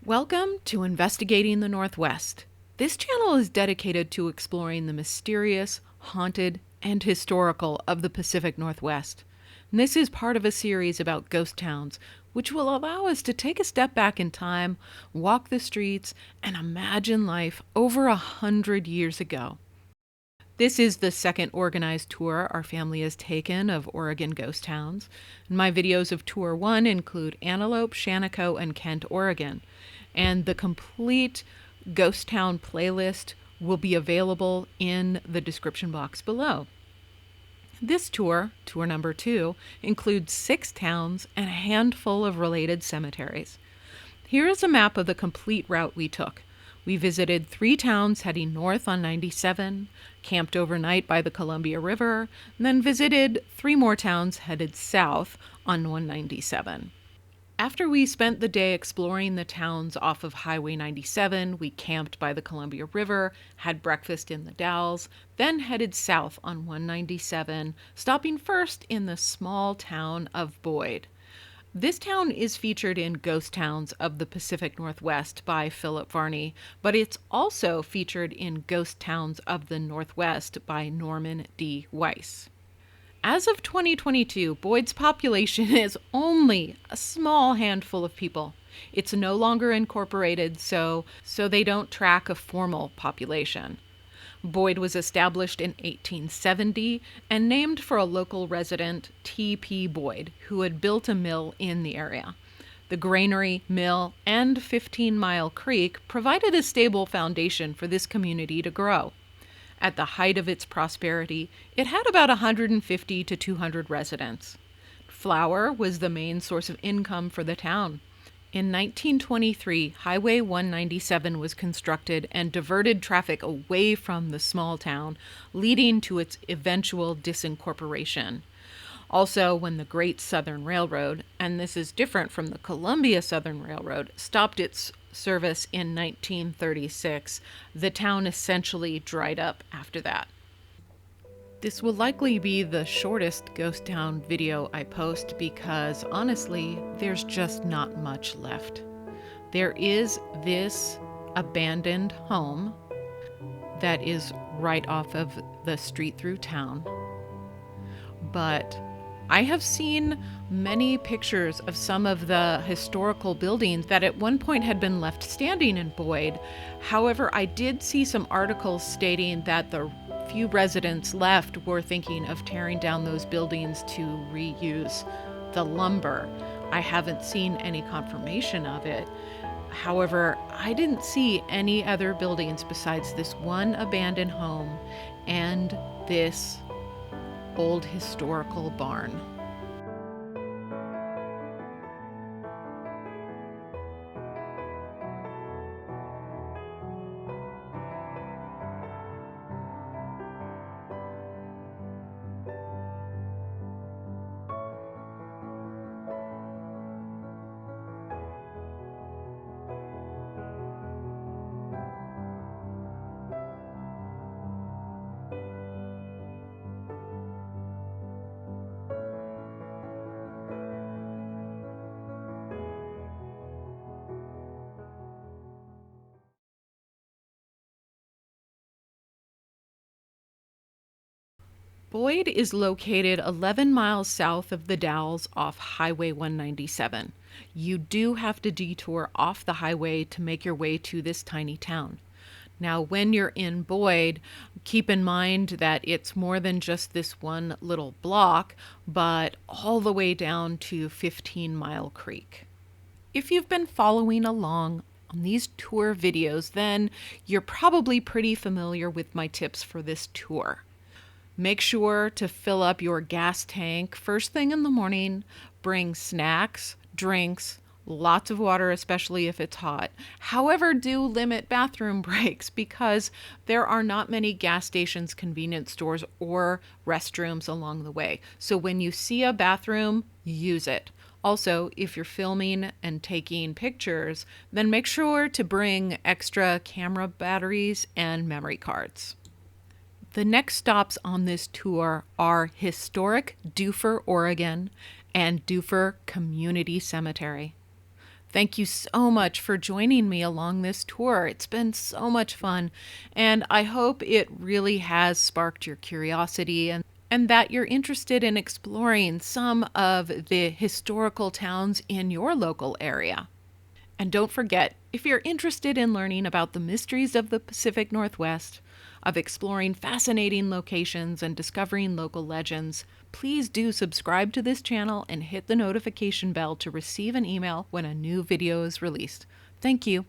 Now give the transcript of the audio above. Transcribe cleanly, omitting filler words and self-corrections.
Welcome to Investigating the Northwest. This channel is dedicated to exploring the mysterious, haunted, and historical of the Pacific Northwest. And this is part of a series about ghost towns, which will allow us to take a step back in time, walk the streets, and imagine life over 100 years ago. This is the second organized tour our family has taken of Oregon ghost towns. My videos of Tour 1 include Antelope, Shaniko, and Kent, Oregon. And the complete ghost town playlist will be available in the description box below. This tour, tour number 2, includes 6 towns and a handful of related cemeteries. Here is a map of the complete route we took. We visited 3 towns heading north on 97, camped overnight by the Columbia River, and then visited 3 more towns headed south on 197. After we spent the day exploring the towns off of Highway 97, we camped by the Columbia River, had breakfast in the Dalles, then headed south on 197, stopping first in the small town of Boyd. This town is featured in Ghost Towns of the Pacific Northwest by Philip Varney, but it's also featured in Ghost Towns of the Northwest by Norman D. Weiss. As of 2022, Boyd's population is only a small handful of people. It's no longer incorporated, so they don't track a formal population. Boyd was established in 1870 and named for a local resident, T.P. Boyd, who had built a mill in the area. The granary, mill, and 15 Mile Creek provided a stable foundation for this community to grow. At the height of its prosperity, it had about 150 to 200 residents. Flour was the main source of income for the town. In 1923, Highway 197 was constructed and diverted traffic away from the small town, leading to its eventual disincorporation. Also, when the Great Southern Railroad, and this is different from the Columbia Southern Railroad, stopped its service in 1936, the town essentially dried up after that. This will likely be the shortest ghost town video I post because, honestly, there's just not much left. There is this abandoned home that is right off of the street through town, but I have seen many pictures of some of the historical buildings that at one point had been left standing in Boyd. However, I did see some articles stating that the few residents left were thinking of tearing down those buildings to reuse the lumber. I haven't seen any confirmation of it. However, I didn't see any other buildings besides this one abandoned home and this old historical barn. Boyd is located 11 miles south of the Dalles off Highway 197. You do have to detour off the highway to make your way to this tiny town. Now, when you're in Boyd, keep in mind that it's more than just this one little block, but all the way down to 15 Mile Creek. If you've been following along on these tour videos, then you're probably pretty familiar with my tips for this tour. Make sure to fill up your gas tank first thing in the morning. Bring snacks, drinks, lots of water, especially if it's hot. However, do limit bathroom breaks because there are not many gas stations, convenience stores, or restrooms along the way. So when you see a bathroom, use it. Also, if you're filming and taking pictures, then make sure to bring extra camera batteries and memory cards. The next stops on this tour are historic Dufur, Oregon, and Dufur Community Cemetery. Thank you so much for joining me along this tour. It's been so much fun, and I hope it really has sparked your curiosity and that you're interested in exploring some of the historical towns in your local area. And don't forget, if you're interested in learning about the mysteries of the Pacific Northwest, of exploring fascinating locations and discovering local legends, please do subscribe to this channel and hit the notification bell to receive an email when a new video is released. Thank you.